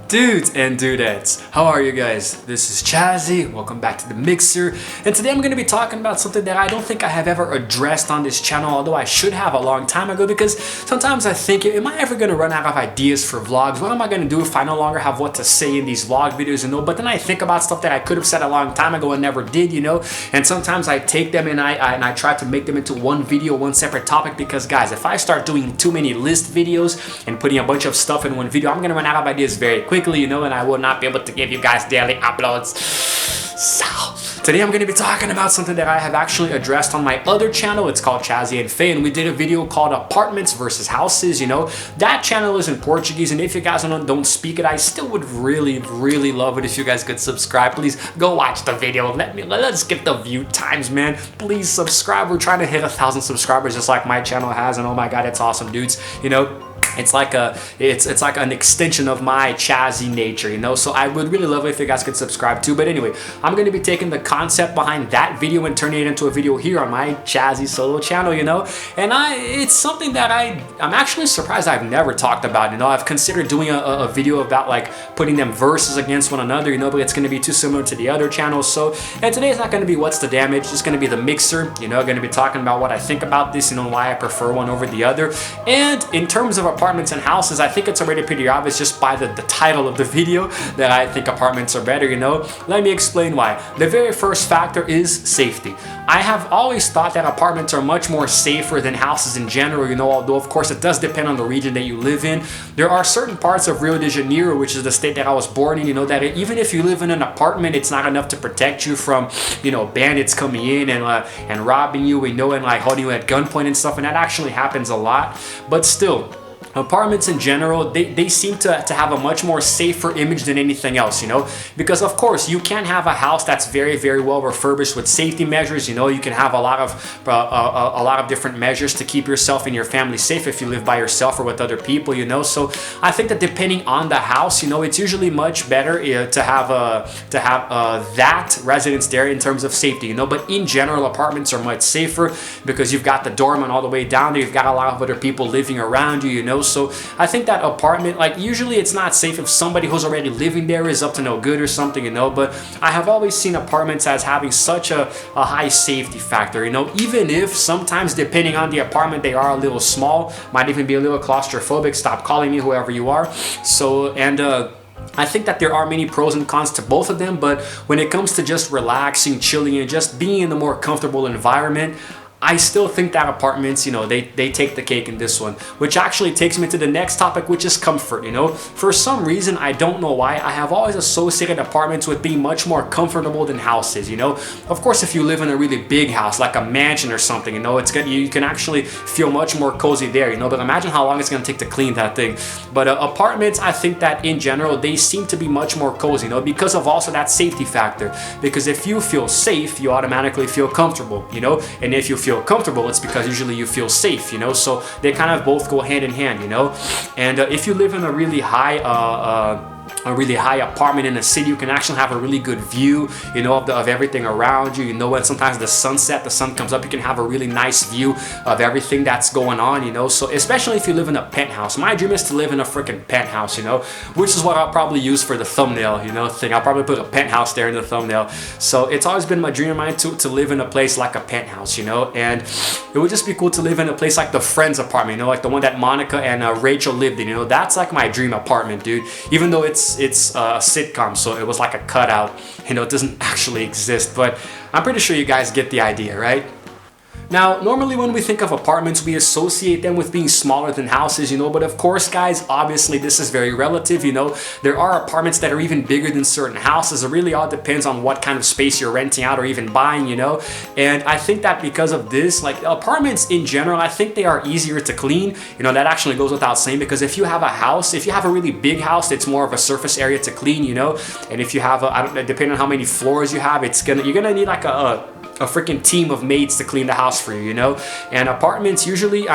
Dudes and dudettes, how are you guys? This is Chazzy, welcome back to the Mixer, and today I'm going to be talking about something that I don't think I have ever addressed on this channel, although I should have a long time ago, because sometimes I think, am I ever going to run out of ideas for vlogs? What am I going to do if I no longer have what to say in these vlog videos, but then I think about stuff that I could have said a long time ago and never did, and sometimes I take them and I try to make them into one video, one separate topic, because guys, if I start doing too many list videos and putting a bunch of stuff in one video, I'm going to run out of ideas very quickly, and I will not be able to give you guys daily uploads. So today I'm going to be talking about something that I have actually addressed on my other channel. It's called Chazzy and Faye, and we did a video called apartments versus houses. That channel is in Portuguese, and if you guys don't speak it, I still would really love it if you guys could subscribe. Please go watch the video. Let's get the view times, man. Please subscribe. We're trying to hit 1,000 subscribers just like my channel has, and oh my god, it's awesome, dudes. It's like an extension of my Chazzy nature, so I would really love it if you guys could subscribe too. But anyway, I'm going to be taking the concept behind that video and turning it into a video here on my Chazzy solo channel, and it's something that I'm actually surprised I've never talked about. I've considered doing a video about like putting them versus against one another, but it's going to be too similar to the other channels. And today is not going to be what's the damage, it's going to be the Mixer, going to be talking about what I think about this, why I prefer one over the other. And in terms of apartments and houses, I think it's already pretty obvious just by the title of the video that I think apartments are better, Let me explain why. The very first factor is safety. I have always thought that apartments are much more safer than houses in general, although of course it does depend on the region that you live in. There are certain parts of Rio de Janeiro, which is the state that I was born in, that even if you live in an apartment, it's not enough to protect you from, bandits coming in and robbing you, and like holding you at gunpoint and stuff, and that actually happens a lot. But still, apartments in general, they seem to have a much more safer image than anything else, because of course you can have a house that's very well refurbished with safety measures. You can have a lot of different measures to keep yourself and your family safe if you live by yourself or with other people, so I think that depending on the house, it's usually much better to have that residence there in terms of safety, but in general apartments are much safer because you've got the doorman all the way down there, you've got a lot of other people living around you, so I think that apartment, like, usually it's not safe if somebody who's already living there is up to no good or something, but I have always seen apartments as having such a high safety factor, even if sometimes depending on the apartment they are a little small, might even be a little claustrophobic. Stop calling me, whoever you are. So, and I think that there are many pros and cons to both of them, but when it comes to just relaxing, chilling, and just being in a more comfortable environment, I still think that apartments, they take the cake in this one, which actually takes me to the next topic, which is comfort, For some reason, I don't know why, I have always associated apartments with being much more comfortable than houses, Of course, if you live in a really big house, like a mansion or something, it's good, you can actually feel much more cozy there, But imagine how long it's going to take to clean that thing. But apartments, I think that in general, they seem to be much more cozy, because of also that safety factor. Because if you feel safe, you automatically feel comfortable, And if you feel comfortable, it's because usually you feel safe, So they kind of both go hand in hand, And if you live in a really high apartment in a city, you can actually have a really good view, of everything around you, and sometimes the sun comes up, you can have a really nice view of everything that's going on, So especially if you live in a penthouse. My dream is to live in a freaking penthouse, which is what I'll probably use for the thumbnail, thing. I'll probably put a penthouse there in the thumbnail. So it's always been my dream of mine to live in a place like a penthouse, And it would just be cool to live in a place like the Friends apartment, like the one that Monica and Rachel lived in, That's like my dream apartment, dude. Even though it's a sitcom, so it was like a cutout, it doesn't actually exist, but I'm pretty sure you guys get the idea, right? Now, normally when we think of apartments, we associate them with being smaller than houses, but of course, guys, obviously this is very relative, There are apartments that are even bigger than certain houses. It really all depends on what kind of space you're renting out or even buying, And I think that because of this, like apartments in general, I think they are easier to clean. That actually goes without saying, because if you have a house, if you have a really big house, it's more of a surface area to clean, And if you have, depending on how many floors you have, you're gonna need like a freaking team of maids to clean the house for you, And apartments usually,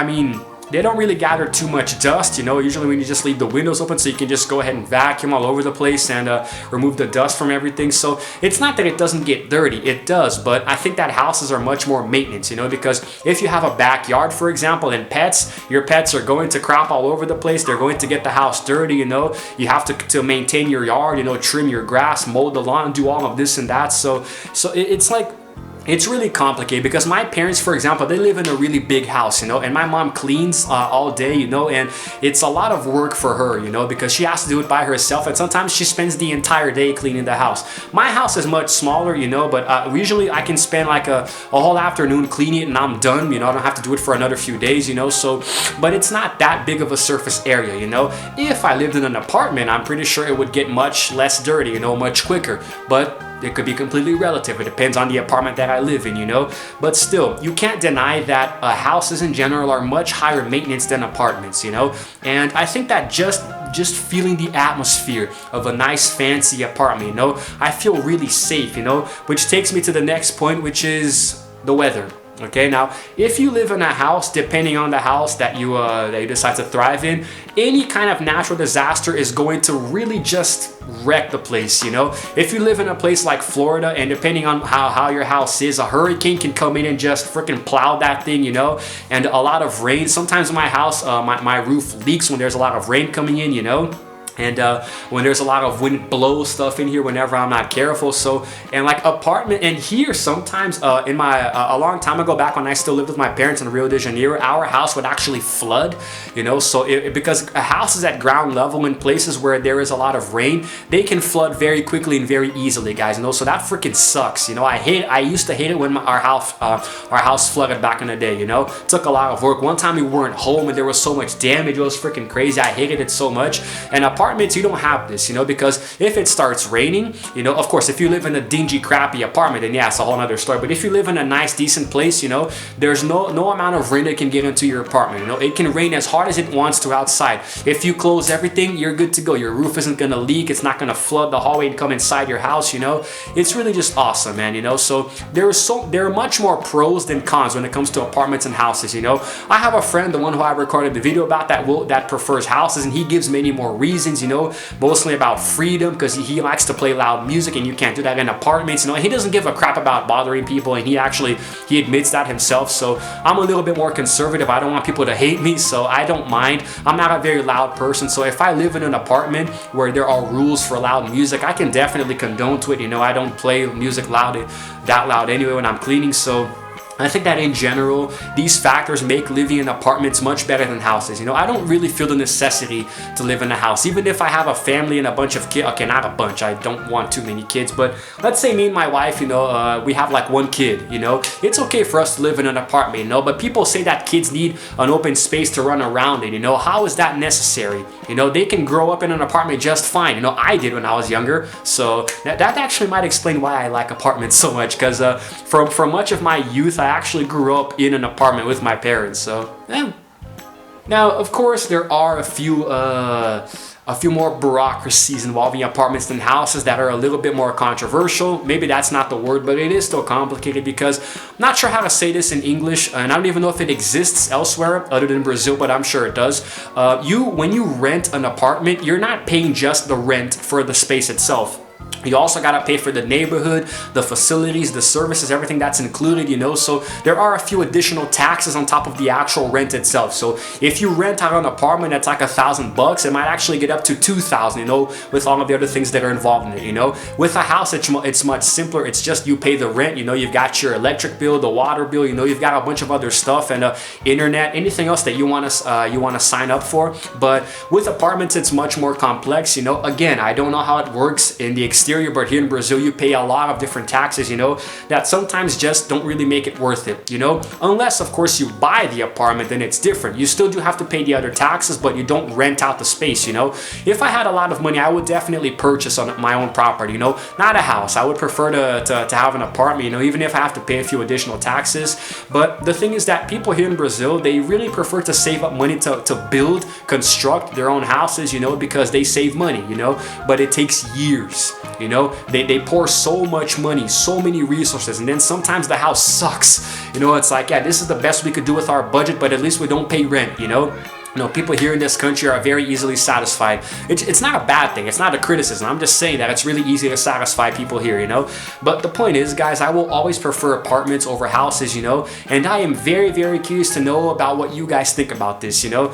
they don't really gather too much dust, you know. Usually when you just leave the windows open, so you can just go ahead and vacuum all over the place and remove the dust from everything. So it's not that it doesn't get dirty, it does, but I think that houses are much more maintenance, you know, because if you have a backyard, for example, and your pets are going to crap all over the place, they're going to get the house dirty, you know. You have to maintain your yard, you know, trim your grass, mow the lawn, do all of this and that. So it's like, it's really complicated because my parents, for example, they live in a really big house, you know, and my mom cleans all day, you know, and it's a lot of work for her, you know, because she has to do it by herself, and sometimes she spends the entire day cleaning the house. My house is much smaller, you know, but usually I can spend like a whole afternoon cleaning it and I'm done, you know. I don't have to do it for another few days, you know. So, but it's not that big of a surface area, you know. If I lived in an apartment, I'm pretty sure it would get much less dirty, you know, much quicker, but it could be completely relative. It depends on the apartment that I live in, you know. But still, you can't deny that houses in general are much higher maintenance than apartments, you know. And I think that just feeling the atmosphere of a nice fancy apartment, you know, I feel really safe, you know. Which takes me to the next point, which is the weather. Okay, now if you live in a house, depending on the house that you decide to thrive in, any kind of natural disaster is going to really just wreck the place, you know. If you live in a place like Florida, and depending on how your house is, a hurricane can come in and just freaking plow that thing, you know. And a lot of rain, sometimes my house, my roof leaks when there's a lot of rain coming in, you know. And when there's a lot of wind, blows stuff in here whenever I'm not careful. So, and like apartment, and here sometimes in my a long time ago, back when I still lived with my parents in Rio de Janeiro, our house would actually flood, you know. So because a house is at ground level, in places where there is a lot of rain, they can flood very quickly and very easily, guys, you know. So that freaking sucks, you know. I used to hate it when our house flooded back in the day, you know. It took a lot of work. One time we weren't home and there was so much damage, it was freaking crazy. I hated it so much. And apartments, you don't have this, you know, because if it starts raining, you know, of course, if you live in a dingy, crappy apartment, then yeah, it's a whole other story. But if you live in a nice, decent place, you know, there's no amount of rain that can get into your apartment, you know. It can rain as hard as it wants to outside. If you close everything, you're good to go. Your roof isn't gonna leak. It's not gonna flood the hallway and come inside your house, you know. It's really just awesome, man, you know. So there are much more pros than cons when it comes to apartments and houses, you know. I have a friend, the one who I recorded the video about, that prefers houses, and he gives many more reasons, you know, mostly about freedom, because he likes to play loud music and you can't do that in apartments, you know. And he doesn't give a crap about bothering people, and he admits that himself. So I'm a little bit more conservative. I don't want people to hate me, so I don't mind. I'm not a very loud person, so if I live in an apartment where there are rules for loud music, I can definitely condone to it, you know. I don't play music that loud anyway when I'm cleaning. So I think that in general, these factors make living in apartments much better than houses. You know, I don't really feel the necessity to live in a house. Even if I have a family and a bunch of kids, okay, not a bunch, I don't want too many kids, but let's say me and my wife, you know, we have like one kid, you know, it's okay for us to live in an apartment, you know, but people say that kids need an open space to run around in, you know. How is that necessary? You know, they can grow up in an apartment just fine. You know, I did when I was younger. So that actually might explain why I like apartments so much, because for much of my youth, I actually grew up in an apartment with my parents. So yeah. Now, of course, there are a few more bureaucracies involving apartments than houses that are a little bit more controversial. Maybe that's not the word, but it is still complicated, because I'm not sure how to say this in English, and I don't even know if it exists elsewhere other than Brazil, but I'm sure it does. When you rent an apartment, you're not paying just the rent for the space itself. You also got to pay for the neighborhood, the facilities, the services, everything that's included, you know. So there are a few additional taxes on top of the actual rent itself. So if you rent out an apartment that's like $1,000, it might actually get up to $2,000, you know, with all of the other things that are involved in it, you know. With a house, it's much simpler. It's just you pay the rent, you know. You've got your electric bill, the water bill, you know. You've got a bunch of other stuff, and internet, anything else that you want to sign up for. But with apartments, it's much more complex, you know. Again, I don't know how it works in the exterior, but here in Brazil you pay a lot of different taxes, you know, that sometimes just don't really make it worth it, you know. Unless of course you buy the apartment, then it's different. You still do have to pay the other taxes, but you don't rent out the space, you know. If I had a lot of money, I would definitely purchase on my own property, you know, not a house. I would prefer to have an apartment, you know, even if I have to pay a few additional taxes. But the thing is that people here in Brazil, they really prefer to save up money to construct their own houses, you know, because they save money, you know. But it takes years. You know, they pour so much money, so many resources, and then sometimes the house sucks. You know, it's like, yeah, this is the best we could do with our budget, but at least we don't pay rent, you know? You know, people here in this country are very easily satisfied. It's not a bad thing. It's not a criticism. I'm just saying that it's really easy to satisfy people here, you know? But the point is, guys, I will always prefer apartments over houses, you know? And I am very, very curious to know about what you guys think about this, you know?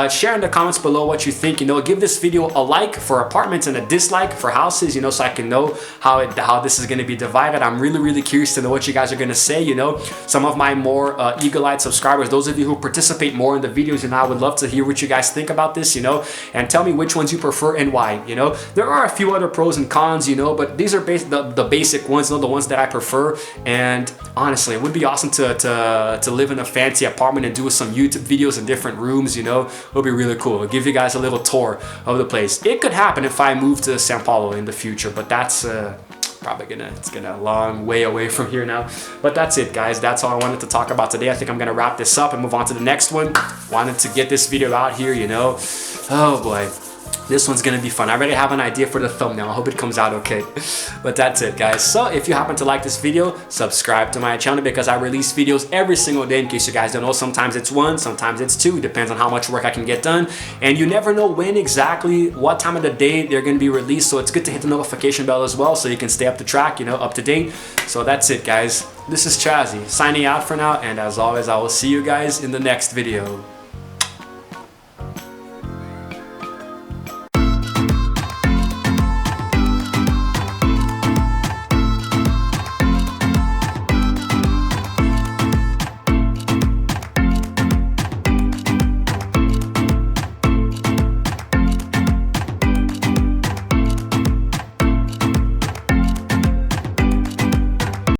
Share in the comments below what you think, you know? Give this video a like for apartments and a dislike for houses, you know, so I can know how this is going to be divided. I'm really, really curious to know what you guys are going to say, you know? Some of my more eagle-eyed subscribers, those of you who participate more in the videos, and I would love to hear what you guys think about this, you know, and tell me which ones you prefer and why, you know. There are a few other pros and cons, you know, but these are the basic ones, you know, the ones that I prefer. And honestly, it would be awesome to live in a fancy apartment and do some YouTube videos in different rooms, you know. It'll be really cool. I'll give you guys a little tour of the place. It could happen if I move to Sao Paulo in the future, but that's probably it's gonna a long way away from here now. But that's it, guys. That's all I wanted to talk about today. I think I'm gonna wrap this up and move on to the next one. Wanted to get this video out here, you know. Oh boy, this one's gonna be fun. I already have an idea for the thumbnail. I hope it comes out okay. But that's it, guys. So if you happen to like this video, subscribe to my channel because I release videos every single day. In case you guys don't know, sometimes it's 1, sometimes it's 2. Depends on how much work I can get done. And you never know when exactly, what time of the day they're gonna be released. So it's good to hit the notification bell as well so you can stay up to track, you know, up to date. So that's it, guys. This is Chazzy signing out for now. And as always, I will see you guys in the next video.